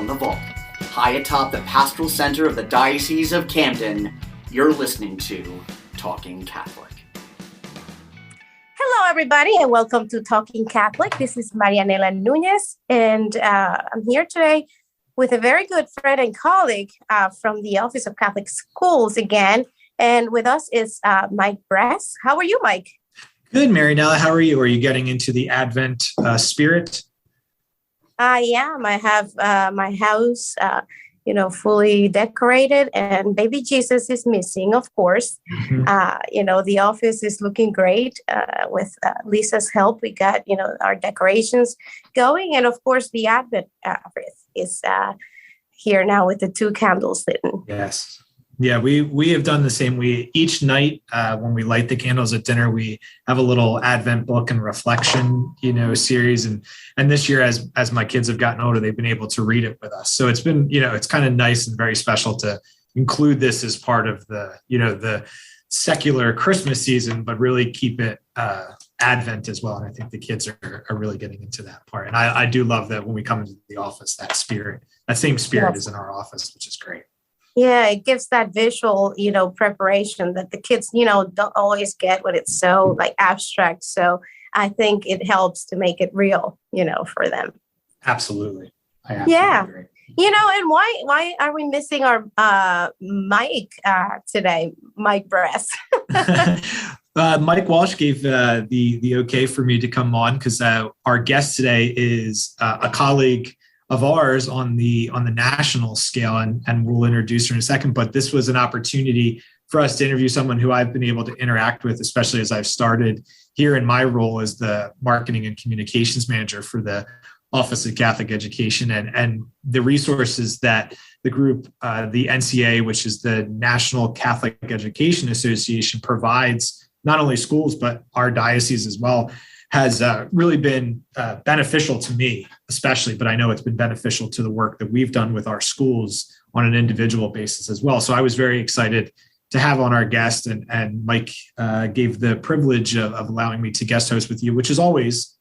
the vault, high atop the pastoral center of the Diocese of Camden, you're listening to Talking Catholic. Hello, everybody, and welcome to Talking Catholic. This is Marianela Nunez, and I'm here today with a very good friend and colleague from the Office of Catholic Schools again. And with us is Mike Bress. How are you, Mike? Good, Marianela. How are you? Are you getting into the Advent spirit? I am. I have my house, fully decorated, and baby Jesus is missing, of course. Mm-hmm. The office is looking great. With Lisa's help, we got, our decorations going. And of course, the Advent is here now with the 2 candles lit. Yes. Yeah, we have done the same. We each night when we light the candles at dinner, we have a little Advent book and reflection, series. And this year, as my kids have gotten older, they've been able to read it with us. So it's been, it's kind of nice and very special to include this as part of the secular Christmas season, but really keep it Advent as well. And I think the kids are really getting into that part. And I do love that when we come into the office, that same spirit is in our office, which is great. Yeah, it gives that visual, preparation that the kids, don't always get when it's so abstract. So I think it helps to make it real, for them. Absolutely. I absolutely agree. And why are we missing our Mike today, Mike Bress? Mike Walsh gave the okay for me to come on because our guest today is a colleague of ours on the national scale, and we'll introduce her in a second. But this was an opportunity for us to interview someone who I've been able to interact with, especially as I've started here in my role as the marketing and communications manager for the Office of Catholic Education, and the resources that the group, the NCA, which is the National Catholic Education Association, provides not only schools, but our diocese as well, has really been beneficial to me, especially, but I know it's been beneficial to the work that we've done with our schools on an individual basis as well. So I was very excited to have on our guest, and Mike gave the privilege of allowing me to guest host with you, which is always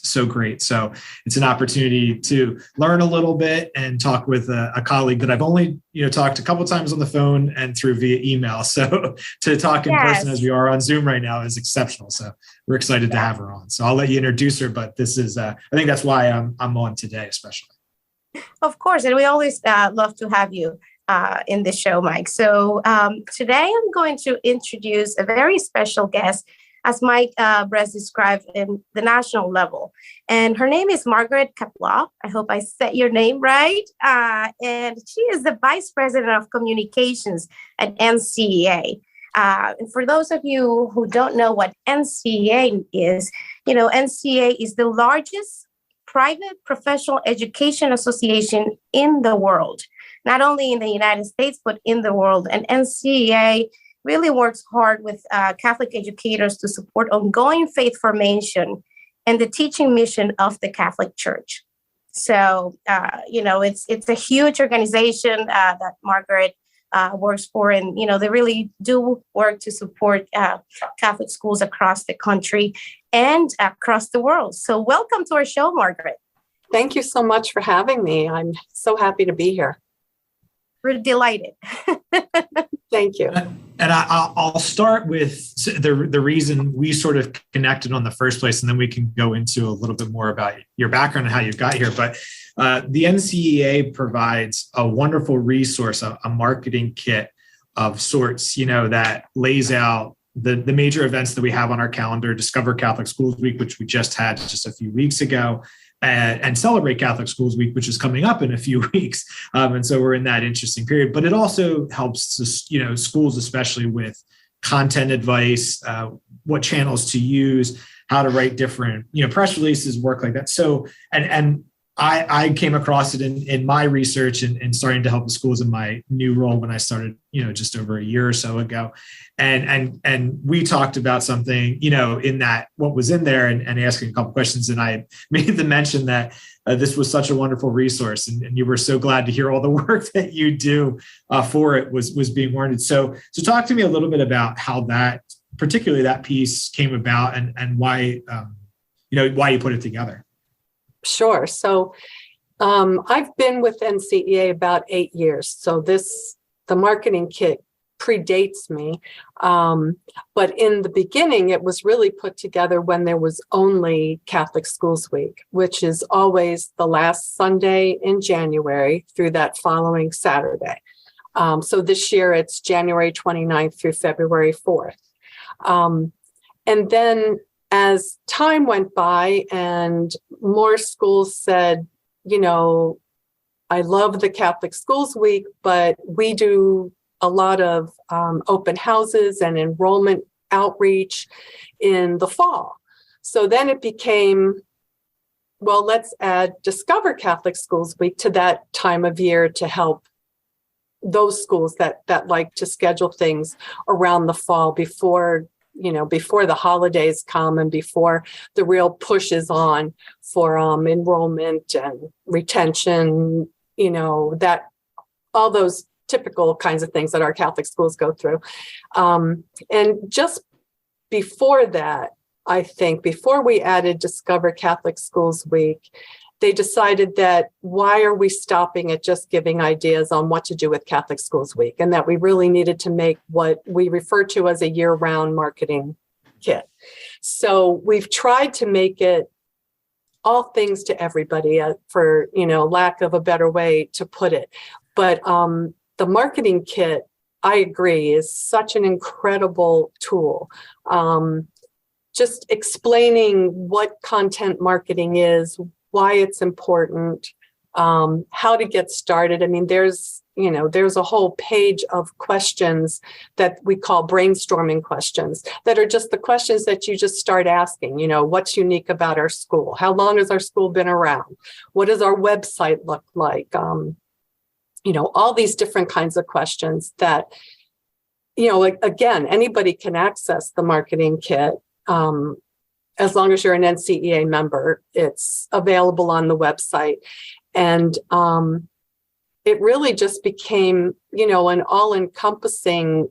so great. So it's an opportunity to learn a little bit and talk with a colleague that I've only, talked a couple of times on the phone and through via email. So to talk in person as we are on Zoom right now is exceptional. So we're excited to have her on. So I'll let you introduce her, but this is, I think that's why I'm on today, especially. Of course. And we always love to have you in the show, Mike. So today I'm going to introduce a very special guest, as Mike Bress described, in the national level. And her name is Margaret Kaplow. I hope I said your name right. And she is the Vice President of Communications at NCEA. And for those of you who don't know what NCEA is, NCEA is the largest private professional education association in the world, not only in the United States, but in the world. And NCEA really works hard with Catholic educators to support ongoing faith formation and the teaching mission of the Catholic Church. So, it's a huge organization that Margaret works for, and, they really do work to support Catholic schools across the country and across the world. So welcome to our show, Margaret. Thank you so much for having me. I'm so happy to be here. We're delighted. Thank you. And I'll start with the reason we sort of connected on the first place, and then we can go into a little bit more about your background and how you got here. But the NCEA provides a wonderful resource, a marketing kit of sorts, that lays out the major events that we have on our calendar: Discover Catholic Schools Week, which we just had just a few weeks ago, and Celebrate Catholic Schools Week, which is coming up in a few weeks. And so we're in that interesting period. But it also helps schools, especially with content advice, what channels to use, how to write different, press releases, work like that. So, and I came across it in my research and starting to help the schools in my new role when I started, just over a year or so ago. And we talked about something, in that what was in there and asking a couple questions. And I made the mention that this was such a wonderful resource, and you were so glad to hear all the work that you do for it was being warranted. So talk to me a little bit about how that, particularly that piece, came about and why, why you put it together. Sure. So I've been with NCEA about 8 years. So the marketing kit predates me. But in the beginning, it was really put together when there was only Catholic Schools Week, which is always the last Sunday in January through that following Saturday. So this year it's January 29th through February 4th. And then as time went by and more schools said, I love the Catholic Schools Week, but we do a lot of open houses and enrollment outreach in the fall. So then it became, well, let's add Discover Catholic Schools Week to that time of year to help those schools that like to schedule things around the fall before the holidays come and before the real push is on for enrollment and retention, that all those typical kinds of things that our Catholic schools go through. And just before that, I think, before we added Discover Catholic Schools Week, they decided that why are we stopping at just giving ideas on what to do with Catholic Schools Week, and that we really needed to make what we refer to as a year-round marketing kit. So we've tried to make it all things to everybody, for lack of a better way to put it. But the marketing kit, I agree, is such an incredible tool. Just explaining what content marketing is, why it's important, how to get started. I mean, there's a whole page of questions that we call brainstorming questions that are just the questions that you just start asking. What's unique about our school? How long has our school been around? What does our website look like? All these different kinds of questions that, again, anybody can access the marketing kit. As long as you're an NCEA member, it's available on the website. And it really just became, an all-encompassing,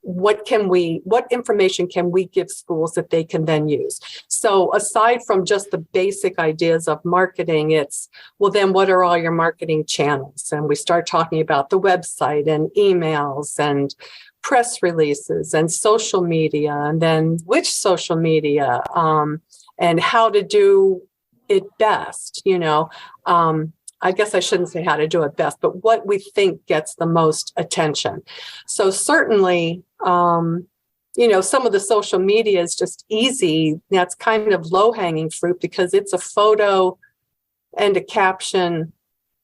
what information can we give schools that they can then use? So aside from just the basic ideas of marketing, it's, well, then what are all your marketing channels? And we start talking about the website and emails and press releases and social media, and then which social media, and how to do it best. I guess I shouldn't say how to do it best, but what we think gets the most attention. So certainly, some of the social media is just easy. That's kind of low-hanging fruit because it's a photo and a caption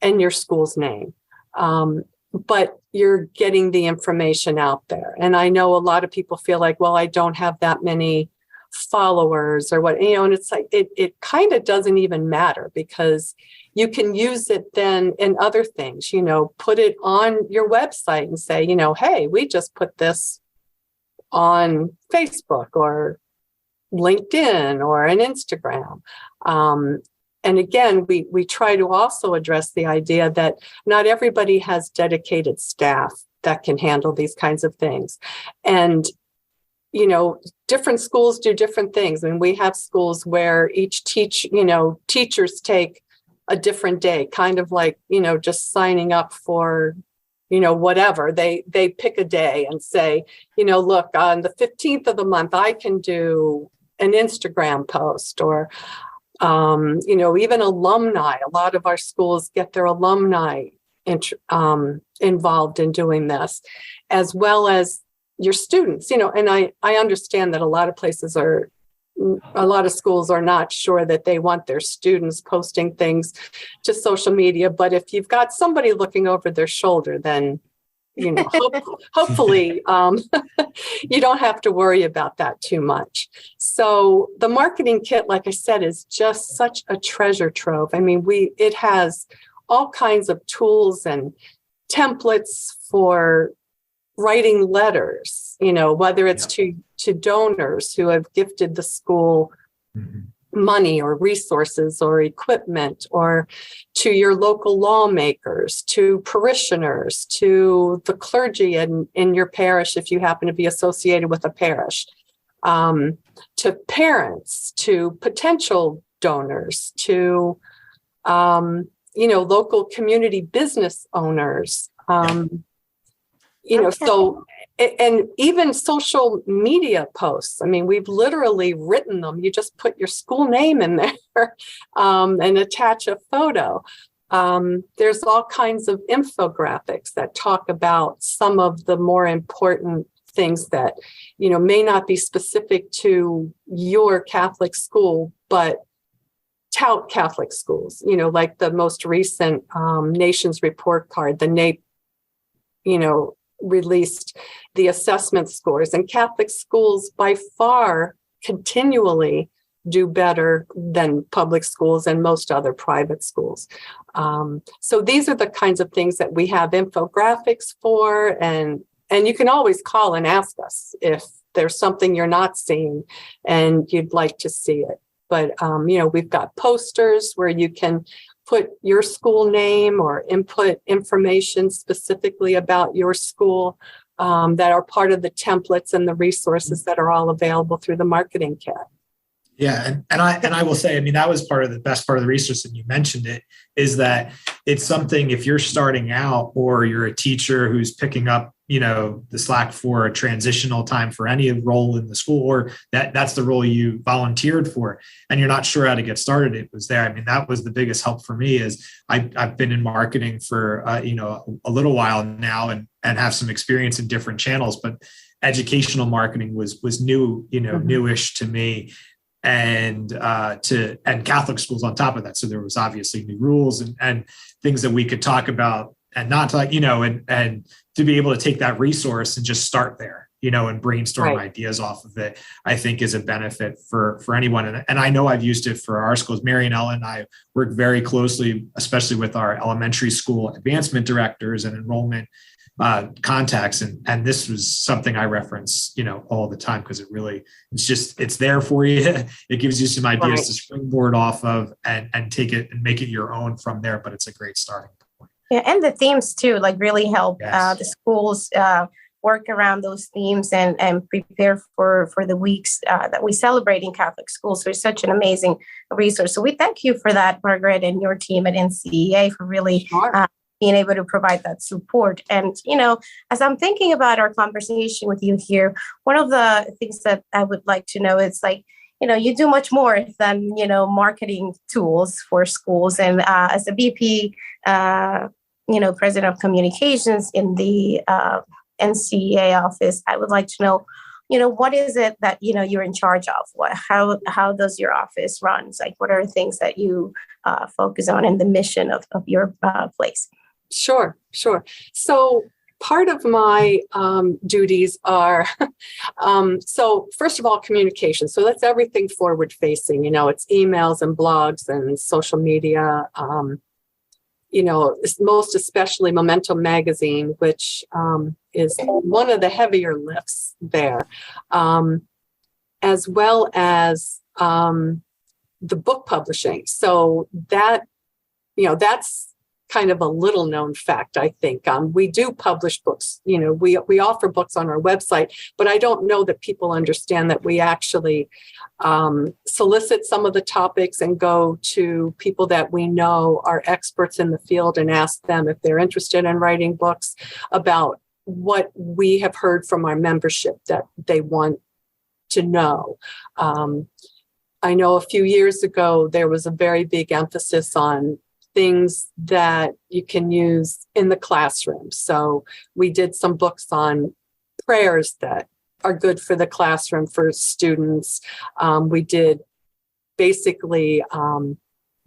and your school's name. But you're getting the information out there. And I know a lot of people feel like, well, I don't have that many followers or what, and it's like, it kind of doesn't even matter because you can use it then in other things, put it on your website and say, hey, we just put this on Facebook or LinkedIn or an Instagram. And again, we try to also address the idea that not everybody has dedicated staff that can handle these kinds of things. And, different schools do different things. And we have schools where each teachers take a different day, kind of like, just signing up for, whatever. They pick a day and say, look, on the 15th of the month, I can do an Instagram post or, even alumni. A lot of our schools get their alumni involved in doing this, as well as your students, and I understand that a lot of schools are not sure that they want their students posting things to social media. But if you've got somebody looking over their shoulder, then, hopefully you don't have to worry about that too much. So the marketing kit, like I said, is just such a treasure trove. I mean, it has all kinds of tools and templates for writing letters, whether it's to donors who have gifted the school money or resources or equipment, or to your local lawmakers, to parishioners, to the clergy in your parish if you happen to be associated with a parish, to parents, to potential donors, to local community business owners, so, and even social media posts. I mean, we've literally written them. You just put your school name in there and attach a photo. There's all kinds of infographics that talk about some of the more important things that, may not be specific to your Catholic school, but tout Catholic schools, like the most recent Nations Report Card, the NAEP, released the assessment scores, and Catholic schools by far continually do better than public schools and most other private schools. So these are the kinds of things that we have infographics for, and you can always call and ask us if there's something you're not seeing and you'd like to see it. But, we've got posters where you can put your school name or input information specifically about your school that are part of the templates and the resources that are all available through the marketing kit. Yeah. And I will say, that was part of the best part of the research, and you mentioned it, is that it's something, if you're starting out or you're a teacher who's picking up, the slack for a transitional time for any role in the school, or that's the role you volunteered for, and you're not sure how to get started, it was there. That was the biggest help for me. Is I've been in marketing for, a little while now and have some experience in different channels, but educational marketing was new, newish to me. And Catholic schools on top of that. So there was obviously new rules and things that we could talk about, and not to and to be able to take that resource and just start there, and brainstorm ideas off of it, I think is a benefit for anyone. And I know I've used it for our schools. Mary and Ellen and I work very closely, especially with our elementary school advancement directors and enrollment contacts. And this was something I reference, all the time, because it's there for you. It gives you some ideas to springboard off of and take it and make it your own from there. But it's a great starting point. Yeah. And the themes too, really help the schools work around those themes and prepare for the weeks that we celebrate in Catholic schools. So it's such an amazing resource. So we thank you for that, Margaret, and your team at NCEA for really being able to provide that support. And, as I'm thinking about our conversation with you here, one of the things that I would like to know is you do much more than, marketing tools for schools. And as a VP, president of communications in the NCEA office, I would like to know, what is it that, you're in charge of? How does your office run? What are things that you focus on in the mission of your place? Sure. So part of my duties are, so first of all, communication. So that's everything forward facing, it's emails and blogs and social media, most especially Momentum Magazine, which is one of the heavier lifts there, as well as the book publishing. So that's kind of a little known fact, I think. We do publish books, we offer books on our website, but I don't know that people understand that we actually solicit some of the topics and go to people that we know are experts in the field and ask them if they're interested in writing books about what we have heard from our membership that they want to know. I know a few years ago, there was a very big emphasis on things that you can use in the classroom. So we did some books on prayers that are good for the classroom for students. We did basically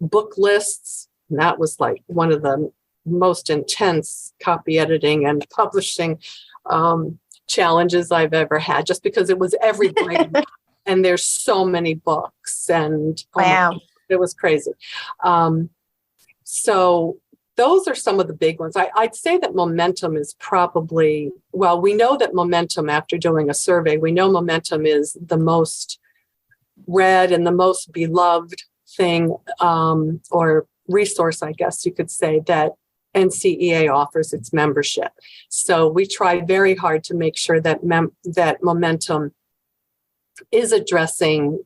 book lists. And that was one of the most intense copy editing and publishing challenges I've ever had, just because it was every grade. And there's so many books, and wow, it was crazy. So those are some of the big ones. I'd say that Momentum is probably, we know that Momentum, after doing a survey, we know Momentum is the most read and the most beloved thing or resource, I guess you could say, that NCEA offers its membership. So we try very hard to make sure that that Momentum is addressing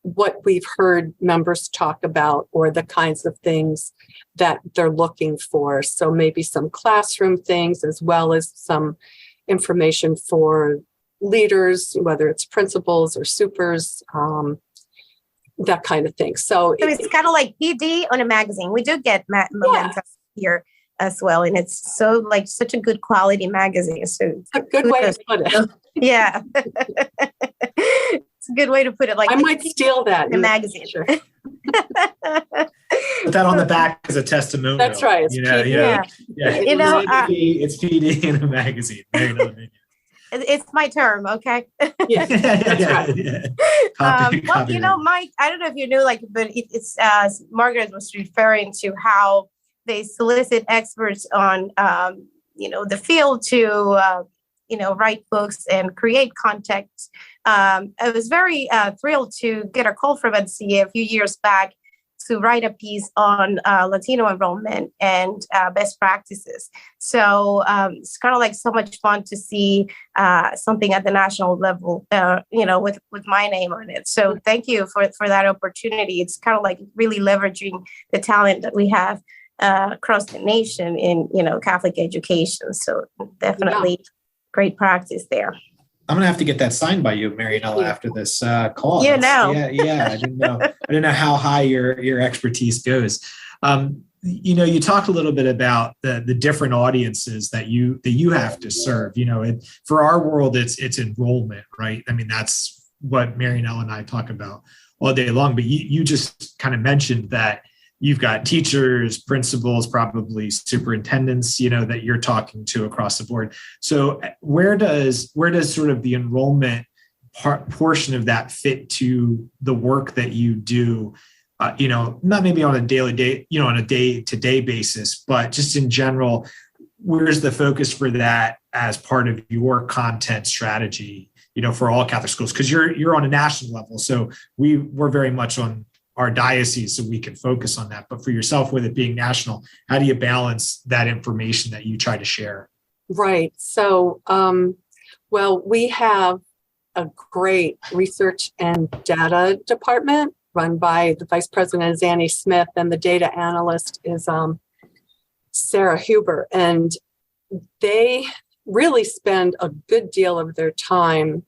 what we've heard members talk about or the kinds of things that they're looking for. So maybe some classroom things as well as some information for leaders, whether it's principals or supers, that kind of thing. So it's kind of like PD on a magazine. We do get Momentum here as well. And it's so like such a good quality magazine. So a good way to put it. Yeah. It's a good way to put it. Like I might steal that in the magazine. Sure. Put that on the back as a testimonial. That's right. It's yeah. It's PD in a magazine. It's my term, okay? Yeah, that's right. Well, Mike, I don't know if you knew, but it's Margaret was referring to how they solicit experts on, the field to, write books and create content. I was very thrilled to get a call from NCA a few years back to write a piece on Latino enrollment and best practices. So it's kind of like so much fun to see something at the national level, with my name on it. So thank you for that opportunity. It's kind of like really leveraging the talent that we have across the nation in, Catholic education. So definitely great practice there. I'm gonna have to get that signed by you, Marianella, after this call. Yeah. I didn't know how high your expertise goes. You talked a little bit about the different audiences that you have to serve. For our world, it's enrollment, right? I mean, that's what Marianella and I talk about all day long. But you just kind of mentioned that you've got teachers, principals, probably superintendents, that you're talking to across the board. So where does sort of the enrollment portion of that fit to the work that you do? Not maybe on a on a day-to-day basis, but just in general, where's the focus for that as part of your content strategy, for all Catholic schools? Because you're on a national level, so we're very much on our diocese, so we can focus on that. But for yourself, with it being national, how do you balance that information that you try to share? Right. So, we have a great research and data department run by the vice president is Annie Smith, and the data analyst is Sarah Huber. And they really spend a good deal of their time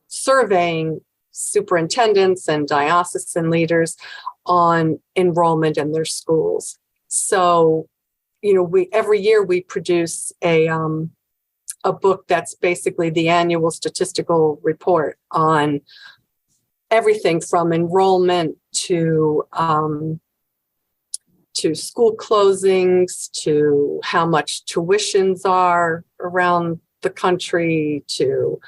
surveying superintendents and diocesan leaders on enrollment in their schools. So, every year we produce a book that's basically the annual statistical report on everything from enrollment to school closings, to how much tuitions are around the country, to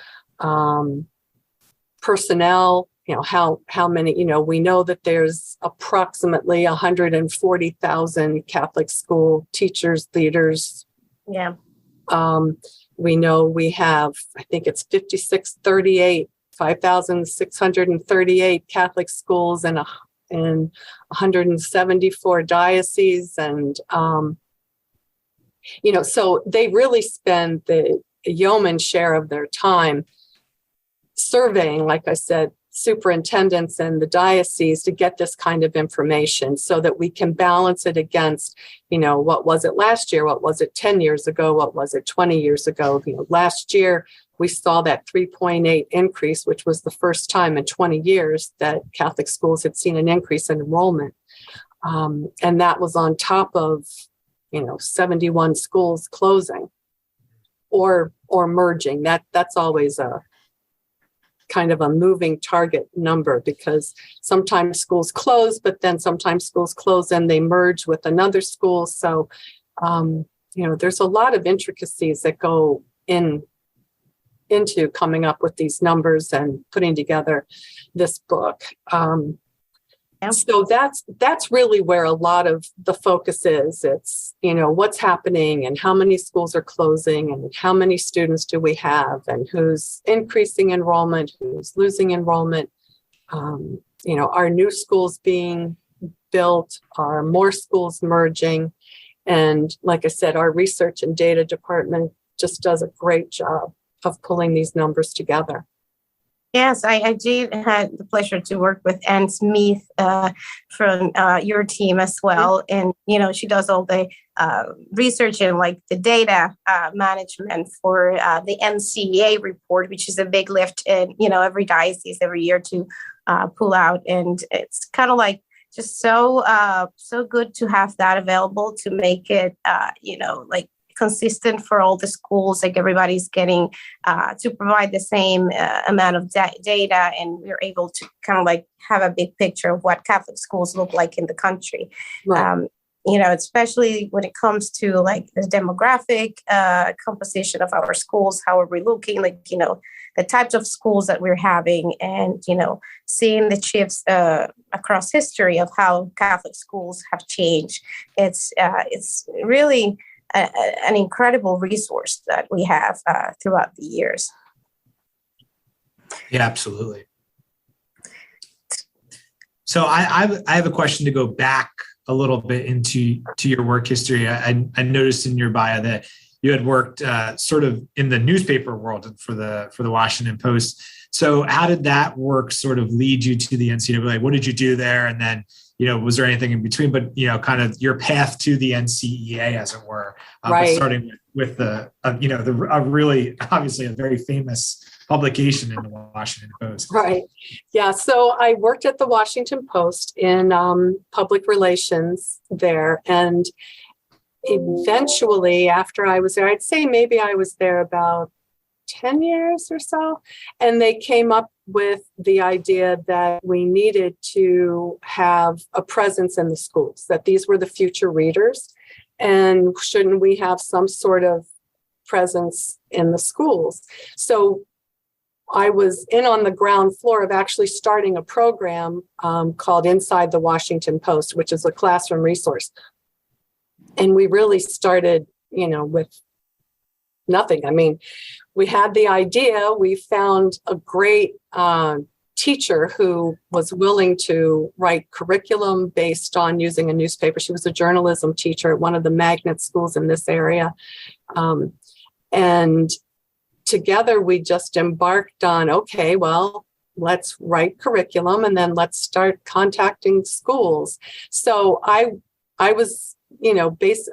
personnel, how many, we know that there's approximately 140,000 Catholic school teachers, leaders. Yeah. We know we have, I think it's 5,638 Catholic schools and 174 dioceses. And, so they really spend the yeoman share of their time surveying, like I said, superintendents and the diocese to get this kind of information so that we can balance it against, what was it last year? What was it 10 years ago? What was it 20 years ago? Last year we saw that 3.8 increase, which was the first time in 20 years that Catholic schools had seen an increase in enrollment. And that was on top of, 71 schools closing or merging. That's always a kind of a moving target number, because sometimes schools close, but then sometimes schools close and they merge with another school. So, there's a lot of intricacies that go into coming up with these numbers and putting together this book. So that's really where a lot of the focus is. It's, what's happening and how many schools are closing and how many students do we have and who's increasing enrollment, who's losing enrollment. Are new schools being built? Are more schools merging? And like I said, our research and data department just does a great job of pulling these numbers together. Yes, I did had the pleasure to work with Anne Smith from your team as well, and she does all the research and like the data management for the NCEA report, which is a big lift in every diocese every year to pull out, and it's kind of like just so good to have that available to make it like consistent for all the schools, like everybody's getting to provide the same amount of data, and we're able to kind of like have a big picture of what Catholic schools look like in the country. Right. Especially when it comes to like the demographic composition of our schools, how are we looking, like, the types of schools that we're having, and, seeing the shifts across history of how Catholic schools have changed. It's really an incredible resource that we have throughout the years. Yeah, absolutely. So I have a question to go back a little bit to your work history. I noticed in your bio that you had worked sort of in the newspaper world for the Washington Post. So how did that work sort of lead you to the NCAA? What did you do there? And then, was there anything in between? But, kind of your path to the NCEA, as it were, right. Starting with a really, obviously, a very famous publication in the Washington Post. Right. Yeah. So I worked at the Washington Post in public relations there. And eventually, after I was there, I'd say maybe I was there about 10 years or so. And they came up with the idea that we needed to have a presence in the schools, that these were the future readers. And shouldn't we have some sort of presence in the schools? So I was in on the ground floor of actually starting a program called Inside the Washington Post, which is a classroom resource. And we really started, with nothing. I mean, we had the idea. We found a great teacher who was willing to write curriculum based on using a newspaper. She was a journalism teacher at one of the magnet schools in this area. And together we just embarked on, okay, well, let's write curriculum and then let's start contacting schools. So I was,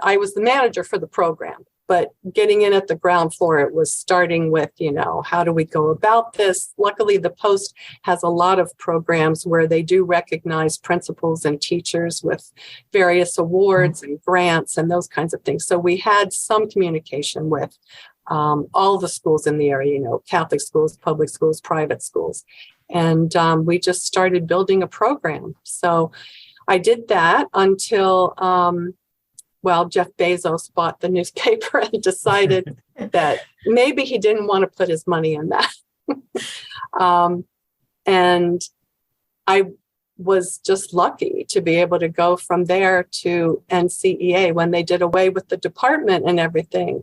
I was the manager for the program. But getting in at the ground floor, it was starting with, how do we go about this? Luckily, the Post has a lot of programs where they do recognize principals and teachers with various awards and grants and those kinds of things. So we had some communication with all the schools in the area, Catholic schools, public schools, private schools. And we just started building a program. So I did that until... Jeff Bezos bought the newspaper and decided that maybe he didn't want to put his money in that. And I was just lucky to be able to go from there to NCEA when they did away with the department and everything.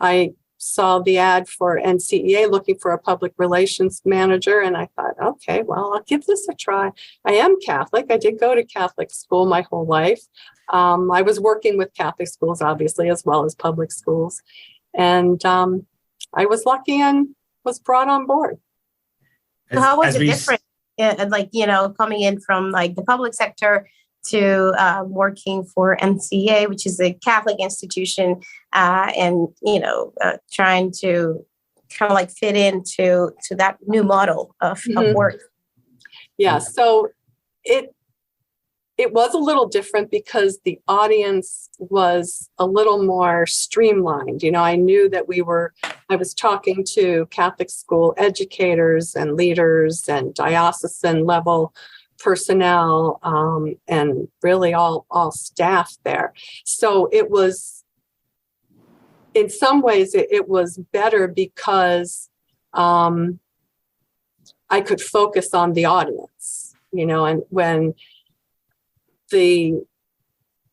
I saw the ad for NCEA looking for a public relations manager. And I thought, okay, well, I'll give this a try. I am Catholic. I did go to Catholic school my whole life. I was working with Catholic schools, obviously, as well as public schools. And I was lucky and was brought on board. So how was it different? Coming in from like the public sector to working for NCA, which is a Catholic institution, and trying to kind of like fit into that new model of work. Yeah, so it was a little different because the audience was a little more streamlined. I knew that I was talking to Catholic school educators and leaders and diocesan level personnel, and really all staff there. So it was, in some ways, it was better because I could focus on the audience, and when the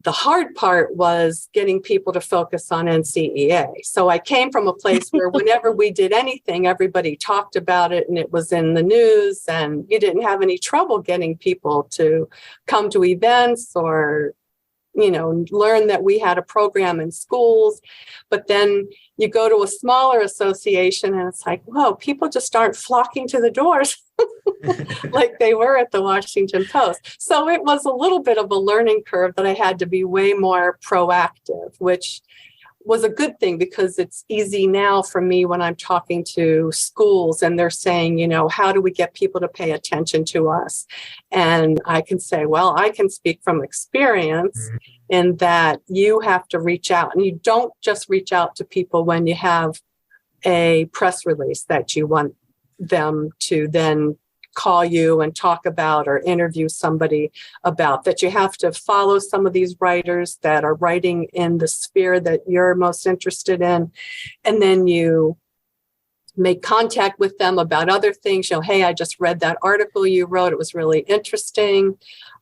hard part was getting people to focus on NCEA. So I came from a place where whenever we did anything, everybody talked about it and it was in the news, and you didn't have any trouble getting people to come to events or learn that we had a program in schools. But then you go to a smaller association and it's like, whoa, people just aren't flocking to the doors like they were at the Washington Post. So it was a little bit of a learning curve that I had to be way more proactive, which was a good thing, because it's easy now for me when I'm talking to schools and they're saying, how do we get people to pay attention to us? And I can say, well, I can speak from experience in that you have to reach out, and you don't just reach out to people when you have a press release that you want them to then call you and talk about or interview somebody about, that you have to follow some of these writers that are writing in the sphere that you're most interested in. And then you make contact with them about other things. Hey, I just read that article you wrote. It was really interesting.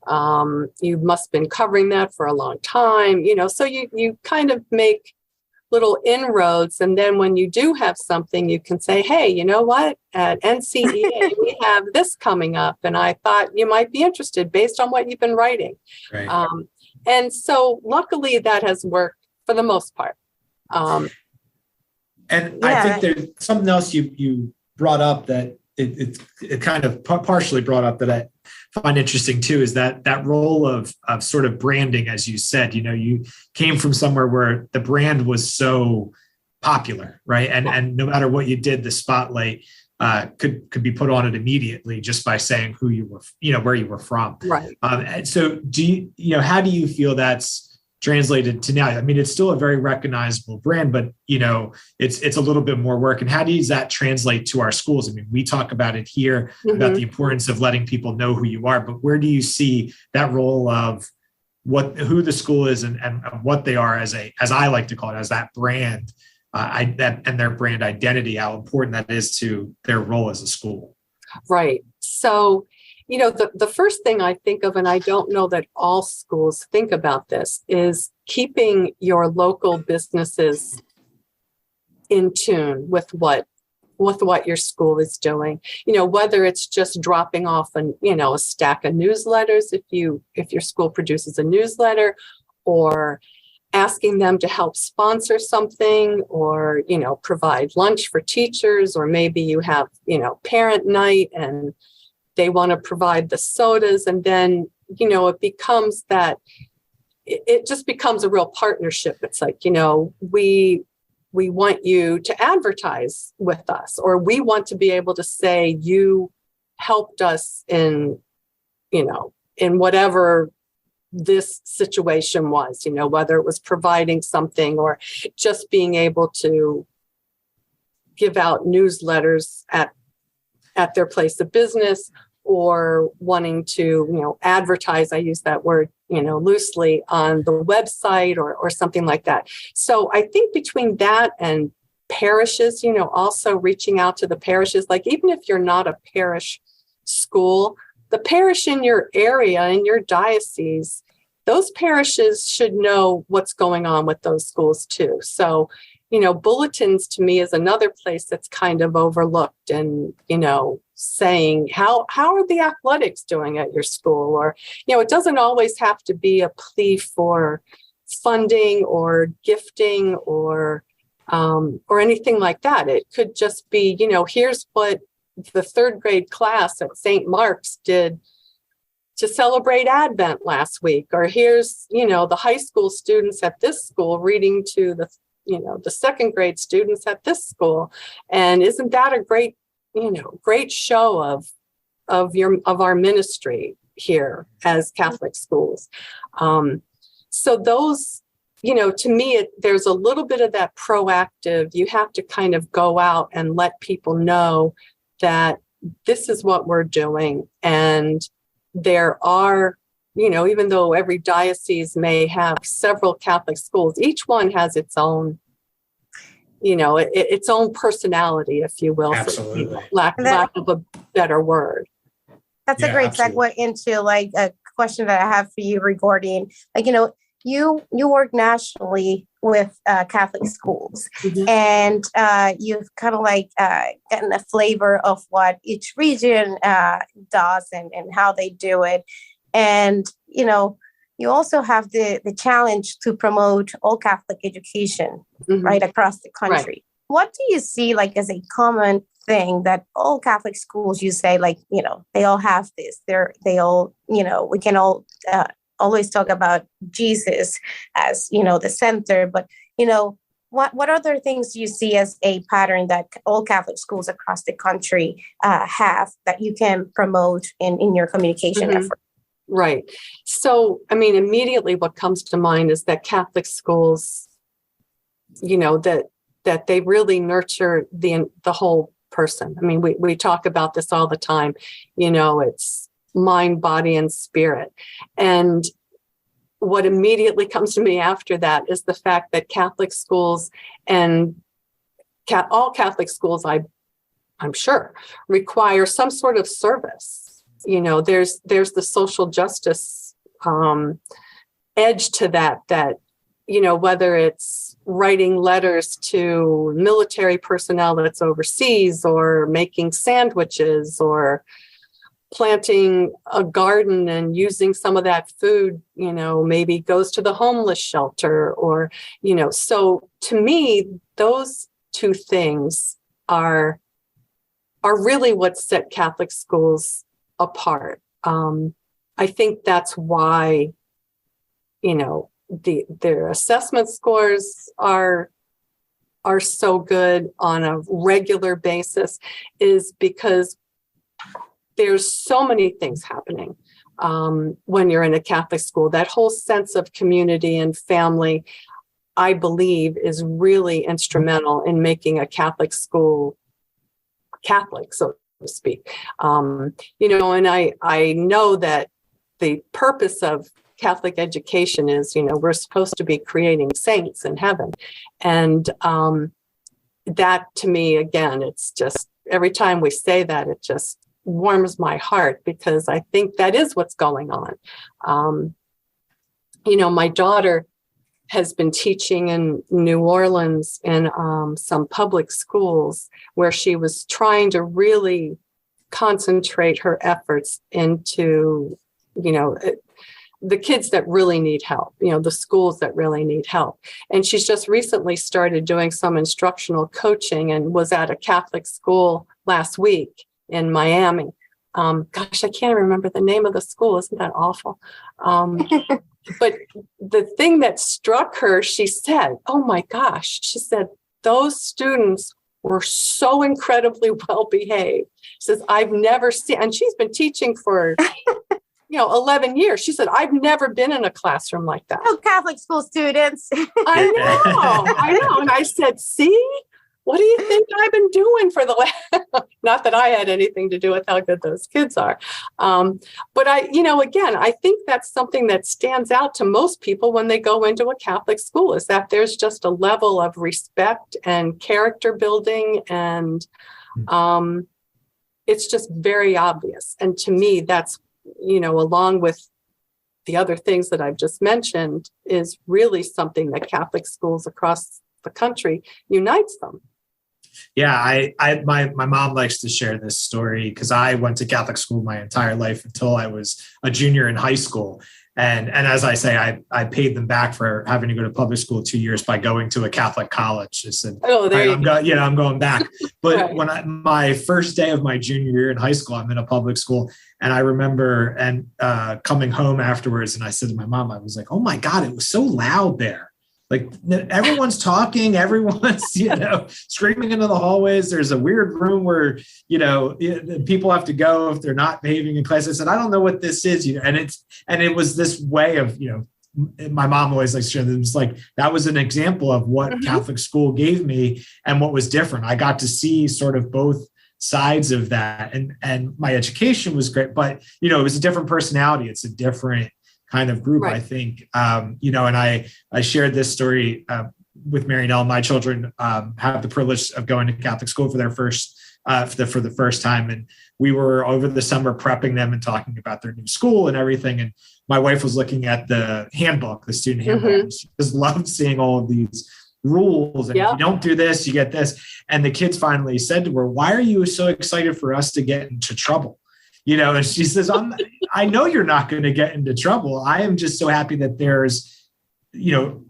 You must have been covering that for a long time, so you kind of make little inroads. And then when you do have something, you can say, hey, you know what? At NCEA, we have this coming up, and I thought you might be interested based on what you've been writing. Right. And so luckily that has worked for the most part. And I think there's something else you brought up that it kind of partially brought up that I find interesting too, is that role of sort of branding, as you said. You came from somewhere where the brand was so popular, right? And no matter what you did, the spotlight could be put on it immediately just by saying who you were, where you were from. Right. And so how do you feel that's translated to now? I mean, it's still a very recognizable brand, but it's a little bit more work. And how does that translate to our schools? I mean, we talk about it here about the importance of letting people know who you are, but where do you see that role of who the school is and what they are as I like to call it, as that brand and their brand identity, how important that is to their role as a school? Right. So the first thing I think of, and I don't know that all schools think about this, is keeping your local businesses in tune with what your school is doing. Whether it's just dropping off a stack of newsletters if your school produces a newsletter, or asking them to help sponsor something, or provide lunch for teachers, or maybe you have parent night and they want to provide the sodas, and then, it becomes it just becomes a real partnership. It's like, we want you to advertise with us, or we want to be able to say you helped us in whatever this situation was, whether it was providing something or just being able to give out newsletters at their place of business, or wanting to, advertise, I use that word, loosely, on the website or something like that. So I think between that and parishes, also reaching out to the parishes, like even if you're not a parish school, the parish in your area, in your diocese, those parishes should know what's going on with those schools too. So, bulletins to me is another place that's kind of overlooked, and, saying how are the athletics doing at your school? Or, it doesn't always have to be a plea for funding or gifting or anything like that. It could just be, here's what the third grade class at St. Mark's did to celebrate Advent last week, or here's, the high school students at this school reading to the second grade students at this school. And isn't that a great show of our ministry here as Catholic schools? So those, to me, there's a little bit of that proactive. You have to kind of go out and let people know that this is what we're doing. And there are, even though every diocese may have several Catholic schools, each one has its own, its own personality, if you will. Absolutely. For lack of a better word. That's a great segue into like a question that I have for you regarding, like, you work nationally with Catholic schools, and you've kind of like gotten a flavor of what each region does and how they do it. And, you also have the challenge to promote all Catholic education, right, across the country. Right. What do you see like as a common thing that all Catholic schools, you say, like, they all have this, they all, we can all always talk about Jesus as, the center, but, what other things do you see as a pattern that all Catholic schools across the country have that you can promote in your communication effort? Right. So, I mean, immediately what comes to mind is that Catholic schools, that they really nurture the whole person. I mean, we talk about this all the time, it's mind, body, and spirit. And what immediately comes to me after that is the fact that Catholic schools and all Catholic schools, I'm sure, require some sort of service. There's the social justice edge to that, whether it's writing letters to military personnel that's overseas, or making sandwiches, or planting a garden and using some of that food, maybe goes to the homeless shelter, or, so to me, those two things are really what set Catholic schools apart. I think that's why, their assessment scores are so good on a regular basis, is because there's so many things happening when you're in a Catholic school. That whole sense of community and family, I believe, is really instrumental in making a Catholic school Catholic, so to speak. And I know that the purpose of Catholic education is, we're supposed to be creating saints in heaven. And that, to me, again, it's just, every time we say that, it just warms my heart, because I think that is what's going on. My daughter has been teaching in New Orleans in some public schools, where she was trying to really concentrate her efforts into, the kids that really need help, the schools that really need help. And she's just recently started doing some instructional coaching, and was at a Catholic school last week in Miami. Gosh, I can't remember the name of the school. Isn't that awful? But the thing that struck her, she said, oh my gosh, she said, those students were so incredibly well behaved. She says, I've never seen, and she's been teaching for 11 years. She said, I've never been in a classroom like that. Oh, Catholic school students. I know. And I said, see, what do you think I've been doing for the last, not that I had anything to do with how good those kids are. But again, I think that's something that stands out to most people when they go into a Catholic school, is that there's just a level of respect and character building, and it's just very obvious. And to me, that's, along with the other things that I've just mentioned, is really something that Catholic schools across the country unites them. Yeah, my mom likes to share this story, because I went to Catholic school my entire life until I was a junior in high school. And as I say, I paid them back for having to go to public school 2 years by going to a Catholic college. I said, I'm going back. But right. My first day of my junior year in high school, I'm in a public school. And I remember coming home afterwards, and I said to my mom, I was like, oh my God, it was so loud there. Like, everyone's talking, everyone's, screaming into the hallways. There's a weird room where, people have to go if they're not behaving in class. I said, I don't know what this is, and it was this way of, my mom always likes to share this, like, that was an example of what Catholic school gave me and what was different. I got to see sort of both sides of that, and my education was great, but, it was a different personality. It's a different kind of group, right. I think, and I shared this story with Mary Nell. My children have the privilege of going to Catholic school for their first, for the first time. And we were over the summer prepping them and talking about their new school and everything. And my wife was looking at the handbook, the student handbook. She just loved seeing all of these rules. And if you don't do this, you get this. And the kids finally said to her, why are you so excited for us to get into trouble? And she says, I know you're not going to get into trouble. I am just so happy that there's,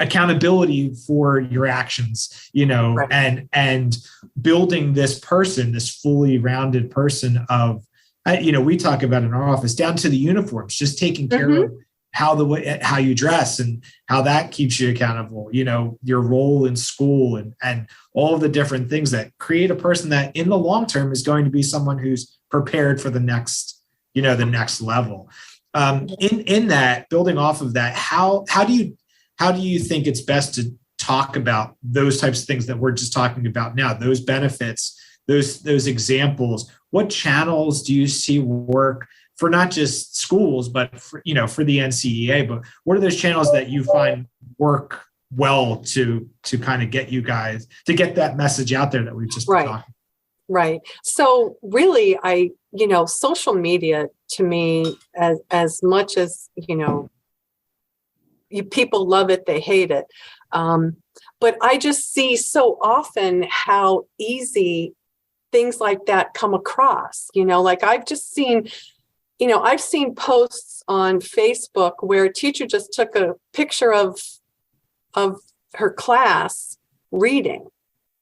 accountability for your actions, right. and building this person, this fully rounded person of, we talk about in our office down to the uniforms, just taking care of how you dress and how that keeps you accountable, your role in school and all of the different things that create a person that in the long term is going to be someone who's prepared for the next level. In that, building off of that, how do you think it's best to talk about those types of things that we're just talking about now, those benefits, those examples? What channels do you see work for not just schools, but for the NCEA? But what are those channels that you find work well to kind of get you guys to get that message out there that we've just been talking? Right. So really, social media to me, as much as, people love it, they hate it. But I just see so often how easy things like that come across, like I've just seen, I've seen posts on Facebook where a teacher just took a picture of her class reading.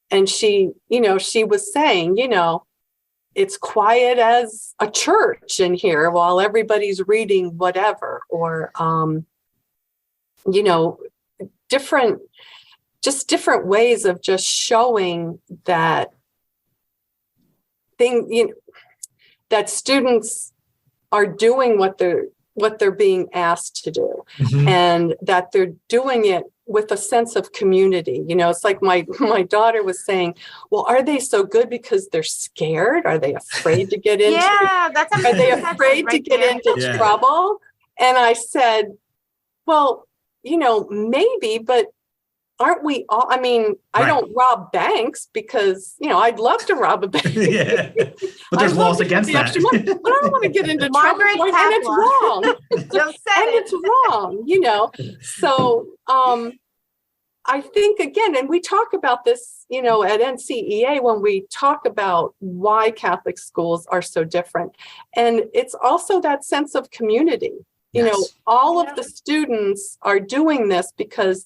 And she was saying, it's quiet as a church in here while everybody's reading whatever, or, different ways of just showing that that students are doing what they're being asked to do, and that they're doing it with a sense of community. It's like my daughter was saying, well, are they so good because they're scared? Are they afraid to get into are they afraid to get into trouble? And I said, well, maybe, but aren't we all? I mean, I don't rob banks because, I'd love to rob a bank. But there's laws against that. But I don't want to get into trouble. And it's wrong. It's wrong, So I think, again, and we talk about this, at NCEA when we talk about why Catholic schools are so different. And it's also that sense of community. All of the students are doing this because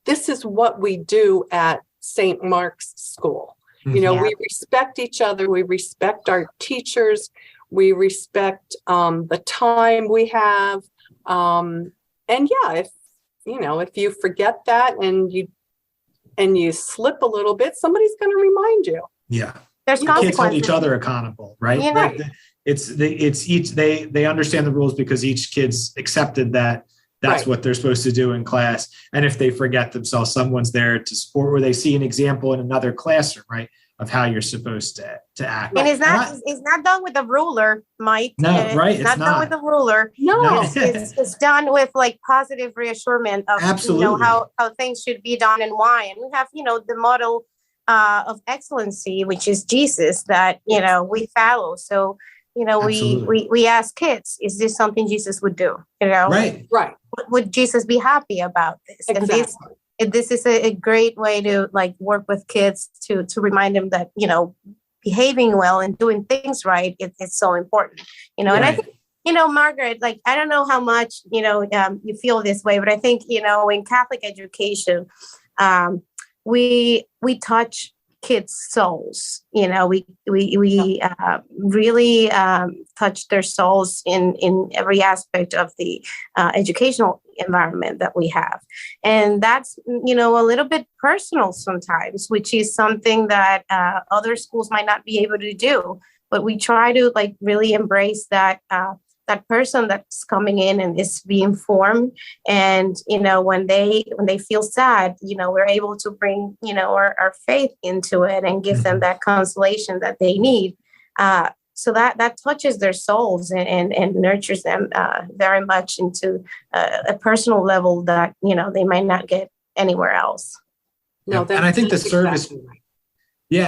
this is what we do at St. Mark's School. We respect each other. We respect our teachers. We respect the time we have. If you forget that and you slip a little bit, somebody's going to remind you. Yeah. There's kids hold each other accountable, right? Yeah. Right. They understand the rules because each kid's accepted that that's what they're supposed to do in class. And if they forget themselves, someone's there to support, or they see an example in another classroom, right, of how you're supposed to act. And it's not done with a ruler, Mike. No, right. It's not done with a ruler. No. It's done with like positive reassurance of Absolutely. How things should be done and why. And we have, the model of excellency, which is Jesus, that, we follow. So, we ask kids, is this something Jesus would do? Right. Would Jesus be happy about this? Exactly. And this is a great way to work with kids to remind them that, behaving well and doing things right, it's so important, And I think, Margaret, I don't know how much, you feel this way, but I think, in Catholic education, we touch kids' souls. We really touch their souls in every aspect of the educational environment that we have, and that's a little bit personal sometimes, which is something that other schools might not be able to do. But we try to really embrace that person that's coming in and is being formed, and when they feel sad, we're able to bring our faith into it and give them that consolation that they need, so that touches their souls and nurtures them very much into a personal level that they might not get anywhere else. No, and I think the service, exactly right.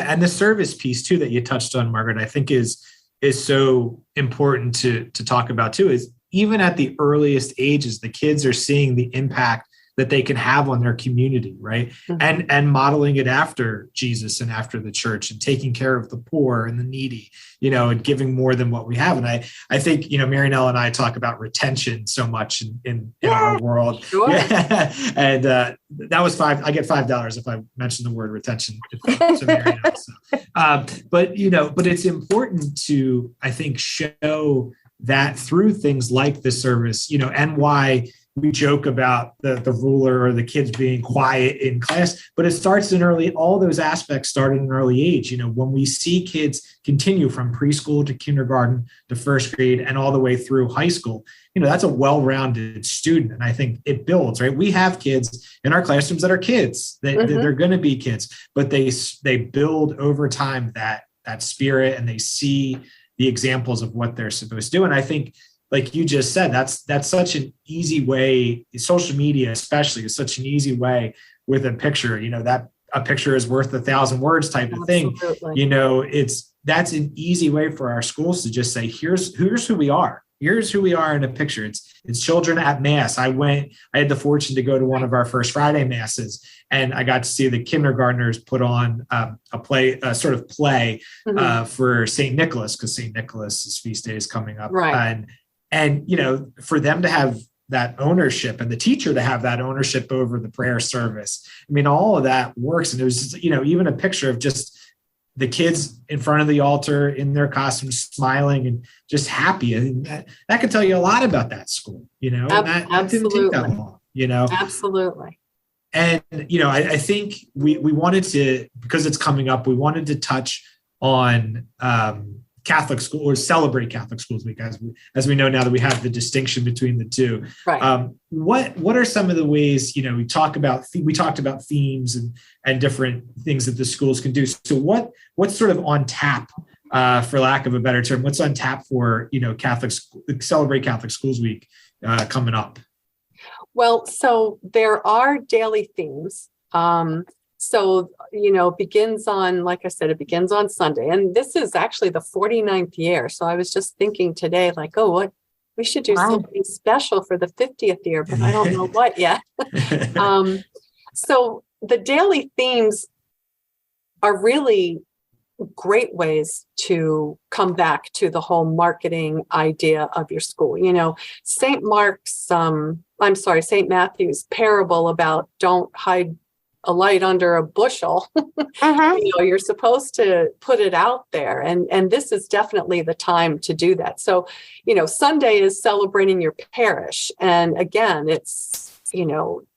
And the service piece too that you touched on, Margaret, I think is so important to talk about too, is even at the earliest ages, the kids are seeing the impact that they can have on their community, right? And modeling it after Jesus and after the church, and taking care of the poor and the needy, and giving more than what we have. And I think, Marianelle and I talk about retention so much in our world. Sure. Yeah. And that was I get $5 if I mention the word retention to Marianelle. So, but it's important to, I think, show that through things like this service, and why we joke about the ruler or the kids being quiet in class, but it starts all those aspects start at an early age. When we see kids continue from preschool to kindergarten to first grade and all the way through high school, that's a well-rounded student. And I think it builds, right? We have kids in our classrooms that are kids, they're going to be kids, but they build over time that spirit, and they see the examples of what they're supposed to do. And I think, like you just said, that's such an easy way. Social media, especially, is such an easy way with a picture. That a picture is worth 1,000 words type of thing. That's an easy way for our schools to just say, here's who we are. Here's who we are in a picture. It's children at Mass. I had the fortune to go to one of our First Friday Masses, and I got to see the kindergartners put on a sort of play for St. Nicholas, because St. Nicholas's feast day is coming up. Right. And for them to have that ownership, and the teacher to have that ownership over the prayer service, I mean, all of that works. And it was just, even a picture of just the kids in front of the altar in their costumes, smiling and just happy. And that could tell you a lot about that school, that didn't take that long, Absolutely. And, I think we wanted to, because it's coming up, we wanted to touch on Catholic school, or celebrate Catholic Schools Week, as we know now that we have the distinction between the two. Right. What are some of the ways, we talked about themes and different things that the schools can do. So what's sort of on tap, for lack of a better term, what's on tap for, Celebrate Catholic Schools Week coming up? Well, so there are daily themes. So, begins on, like I said, it begins on Sunday. And this is actually the 49th year. So I was just thinking today, like, we should do something special for the 50th year, but I don't know what yet. So the daily themes are really great ways to come back to the whole marketing idea of your school. St. Matthew's parable about don't hide a light under a bushel. You're supposed to put it out there. And this is definitely the time to do that. So, Sunday is celebrating your parish. And again, it's,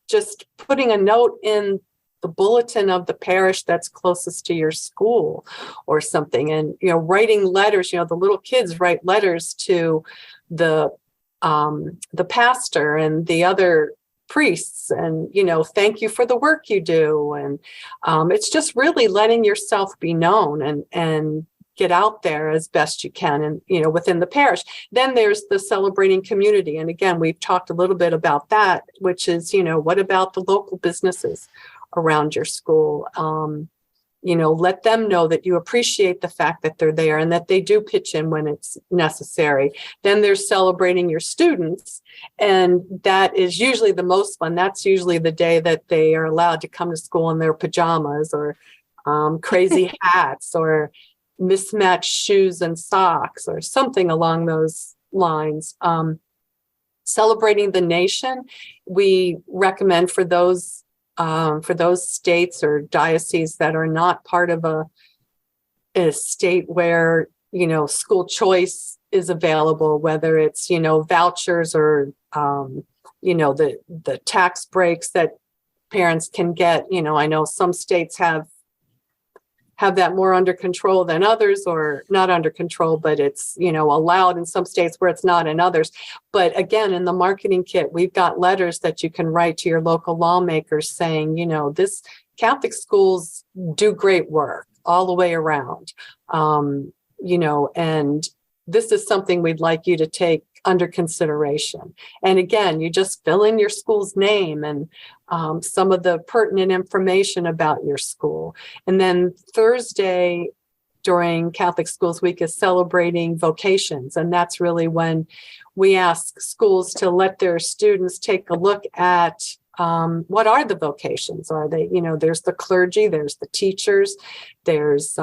just putting a note in the bulletin of the parish that's closest to your school or something. And, writing letters, the little kids write letters to the pastor and the other priests, and thank you for the work you do. And it's just really letting yourself be known and get out there as best you can, and within the parish. Then there's the celebrating community, and again, we've talked a little bit about that, which is what about the local businesses around your school? Let them know that you appreciate the fact that they're there and that they do pitch in when it's necessary. Then there's celebrating your students. And that is usually the most fun. That's usually the day that they are allowed to come to school in their pajamas or crazy hats or mismatched shoes and socks or something along those lines. Celebrating the nation, we recommend for those states or dioceses that are not part of a state where, school choice is available, whether it's, vouchers or, the tax breaks that parents can get. I know some states have that more under control than others, or not under control, but it's, allowed in some states where it's not in others. But again, in the marketing kit, we've got letters that you can write to your local lawmakers saying, this Catholic schools do great work all the way around, and this is something we'd like you to take under consideration. And again, you just fill in your school's name and some of the pertinent information about your school. And then Thursday during Catholic Schools Week is celebrating vocations. And that's really when we ask schools to let their students take a look at What are the vocations? Are they, there's the clergy, there's the teachers, there's,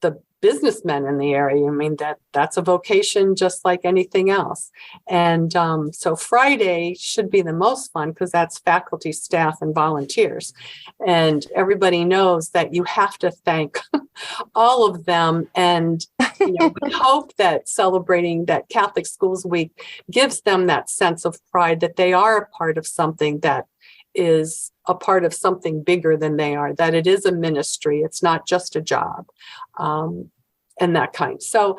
the businessmen in the area. I mean, that's a vocation just like anything else. And so Friday should be the most fun because that's faculty, staff, and volunteers. And everybody knows that you have to thank all of them. And we hope that celebrating that Catholic Schools Week gives them that sense of pride that they are a part of something that is a part of something bigger than they are, that it is a ministry. It's not just a job, and that kind. So,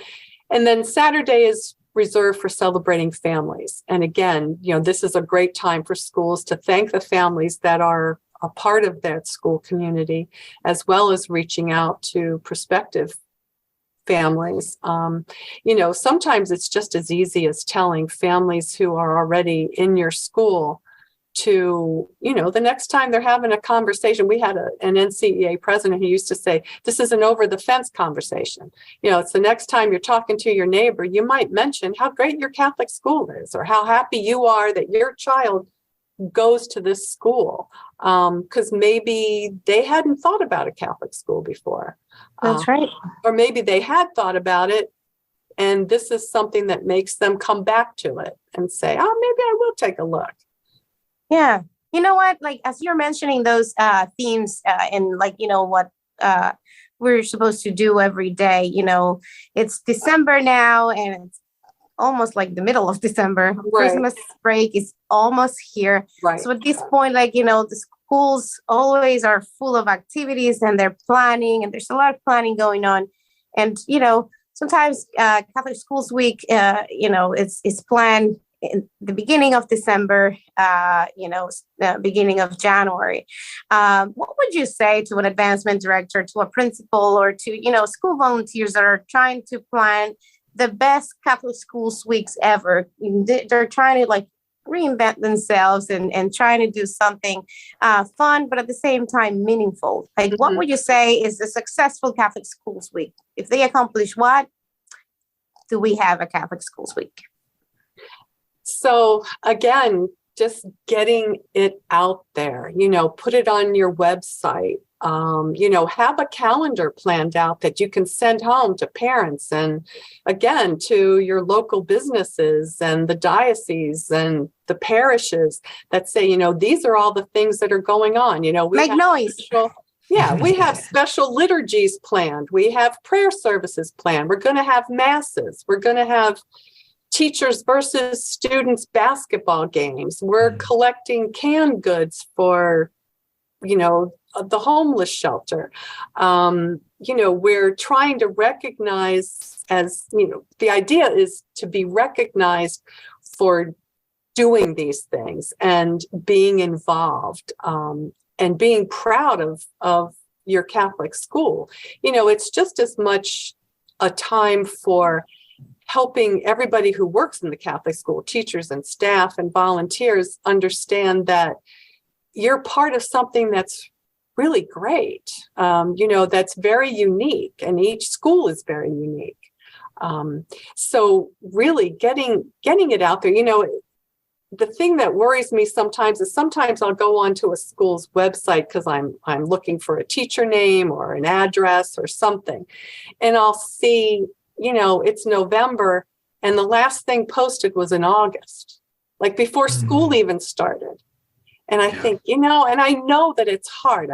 and then Saturday is reserved for celebrating families. And again, this is a great time for schools to thank the families that are a part of that school community, as well as reaching out to prospective families. Sometimes it's just as easy as telling families who are already in your school to, the next time they're having a conversation. We had an NCEA president who used to say, this is an over the fence conversation. It's the next time you're talking to your neighbor, you might mention how great your Catholic school is, or how happy you are that your child goes to this school, because maybe they hadn't thought about a Catholic school before. That's right. Or maybe they had thought about it, and this is something that makes them come back to it and say, oh, maybe I will take a look. Yeah. You know what? Like, as you're mentioning those themes and what we're supposed to do every day, it's December now and it's almost like the middle of December. Right. Christmas break is almost here. Right. So at this point, the schools always are full of activities and they're planning, and there's a lot of planning going on. And, sometimes Catholic Schools Week, it's planned in the beginning of December, the beginning of January. What would you say to an advancement director, to a principal, or to, school volunteers that are trying to plan the best Catholic Schools Weeks ever? They're trying to reinvent themselves and trying to do something fun, but at the same time meaningful. What would you say is a successful Catholic Schools Week? If they accomplish what, do we have a Catholic Schools Week? So again, just getting it out there, put it on your website, have a calendar planned out that you can send home to parents, and again, to your local businesses and the diocese and the parishes that say, these are all the things that are going on. We make noise. We have special liturgies planned. We have prayer services planned. We're going to have masses. We're going to have teachers versus students basketball games. We're collecting canned goods for, the homeless shelter. We're trying to recognize, as, the idea is to be recognized for doing these things and being involved, and being proud of your Catholic school. It's just as much a time for helping everybody who works in the Catholic school, teachers and staff and volunteers, understand that you're part of something that's really great, that's very unique, and each school is very unique. So really getting it out there. The thing that worries me sometimes is I'll go onto a school's website because I'm looking for a teacher name or an address or something, and I'll see, it's November, and the last thing posted was in August, before school even started. And I think, and I know that it's hard.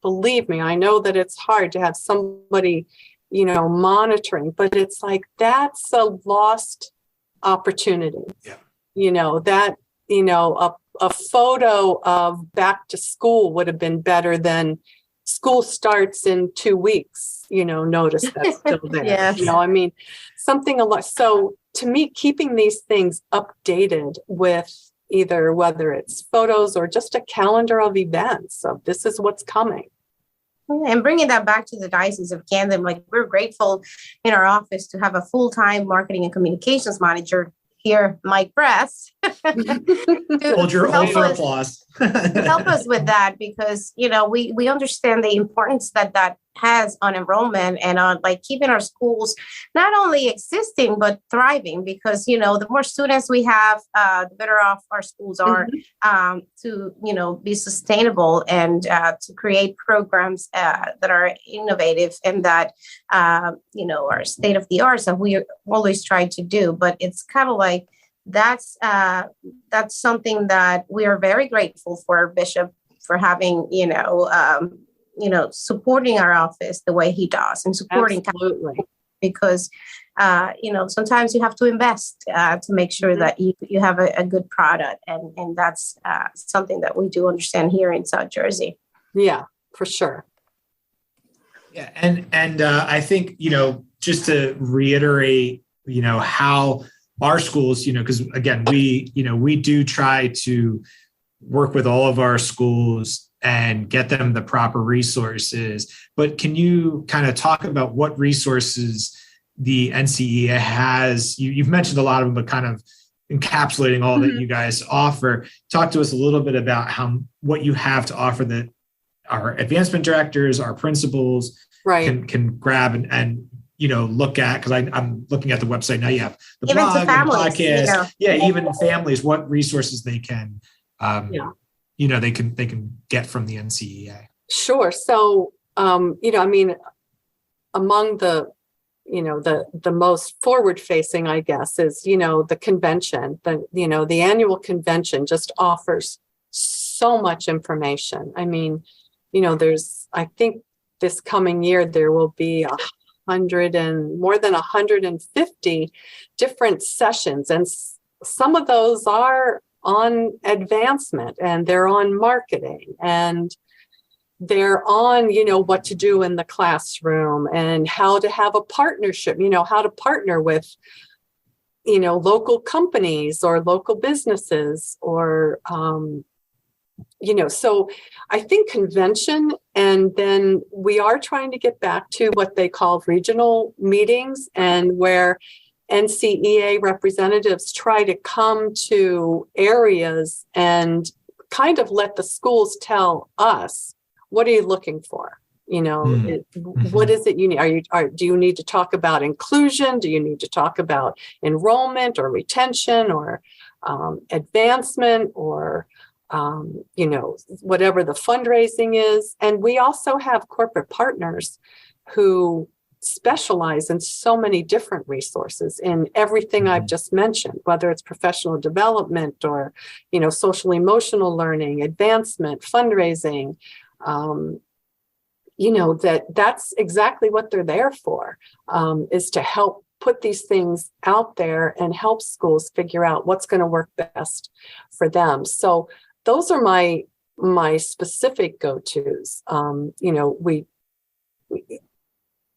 Believe me, I know that it's hard to have somebody, monitoring, but it's that's a lost opportunity. Yeah. A photo of back to school would have been better than school starts in 2 weeks, notice that's still there. Yes. Something a lot. So to me, keeping these things updated with either whether it's photos or just a calendar of events of this is what's coming. And bringing that back to the Diocese of Camden, we're grateful in our office to have a full-time marketing and communications manager here, Mike Bress, Hold your applause. Help us with that, because we understand the importance that has on enrollment and on like keeping our schools not only existing but thriving, because the more students we have, the better off our schools are, to be sustainable and to create programs that are innovative and that are state of the art, that we always try to do. But it's kind of like that's something that we are very grateful for Bishop for having, supporting our office the way he does, and supporting Absolutely. because sometimes you have to invest to make sure that you have a good product, and that's something that we do understand here in South Jersey. Yeah, for sure. Yeah, and I think just to reiterate, how our schools, because again, we do try to work with all of our schools and get them the proper resources. But can you kind of talk about what resources the NCEA has? You've mentioned a lot of them, but kind of encapsulating all that you guys offer. Talk to us a little bit about what you have to offer that our advancement directors, our principals can grab and look at, because I'm looking at the website now. You have the even blog families, and podcast. Even families, what resources they can, they can get from the NCEA. Sure. So, among the most forward facing, I guess, is, the convention, the annual convention just offers so much information. I mean, I think this coming year, there will be more than 150 different sessions. And some of those are on advancement, and they're on marketing, and they're on, what to do in the classroom and how to have a partnership, how to partner with, local companies or local businesses or, so I think convention, and then we are trying to get back to what they call regional meetings, and where NCEA representatives try to come to areas and kind of let the schools tell us, what are you looking for? What is it you need? Do you need to talk about inclusion? Do you need to talk about enrollment or retention or advancement or whatever the fundraising is? And we also have corporate partners who specialize in so many different resources in everything I've just mentioned, whether it's professional development or, social emotional learning, advancement, fundraising. That's exactly what they're there for, is to help put these things out there and help schools figure out what's going to work best for them. So those are my specific go-tos.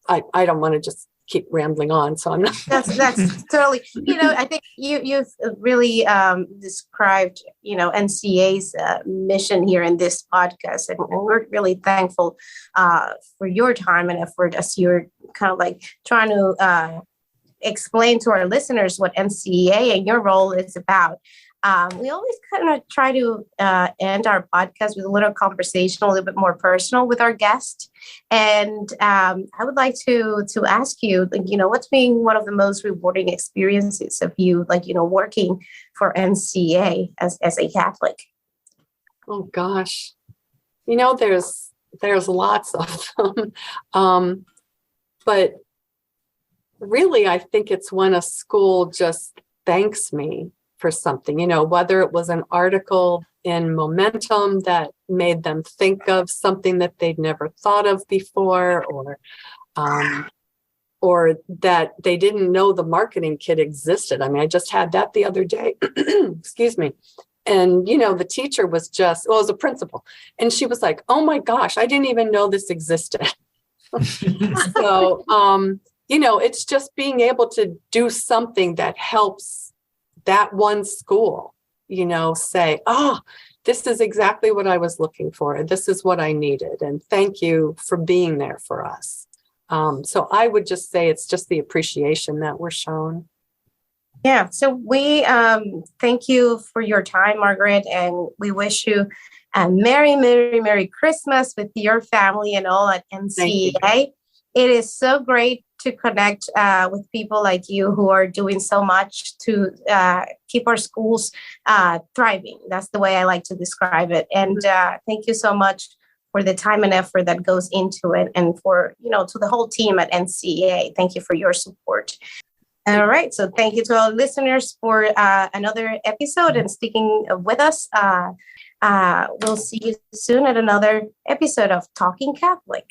I don't want to just keep rambling on, so I'm not. That's totally. I think you've really described NCA's mission here in this podcast, and we're really thankful for your time and effort as you're kind of like trying to explain to our listeners what NCEA and your role is about. We always kind of try to end our podcast with a little conversation, a little bit more personal with our guest. And I would like to ask you, what's been one of the most rewarding experiences of you, working for NCEA as a Catholic? Oh gosh, there's lots of them, but really, I think it's when a school just thanks me for something, whether it was an article in Momentum that made them think of something that they'd never thought of before, or that they didn't know the marketing kit existed. I mean, I just had that the other day, excuse me. And, the teacher was it was a principal, and she was like, oh my gosh, I didn't even know this existed. So, it's just being able to do something that helps that one school, say, this is exactly what I was looking for. This is what I needed. And thank you for being there for us. So I would just say it's just the appreciation that we're shown. Yeah, so we thank you for your time, Margaret, and we wish you a Merry, Merry, Merry Christmas with your family and all at NCEA. It is so great to connect with people like you who are doing so much to keep our schools thriving. That's the way I like to describe it. And thank you so much for the time and effort that goes into it, and for, to the whole team at NCEA. Thank you for your support. All right. So thank you to our listeners for another episode and sticking with us. We'll see you soon at another episode of Talking Catholic.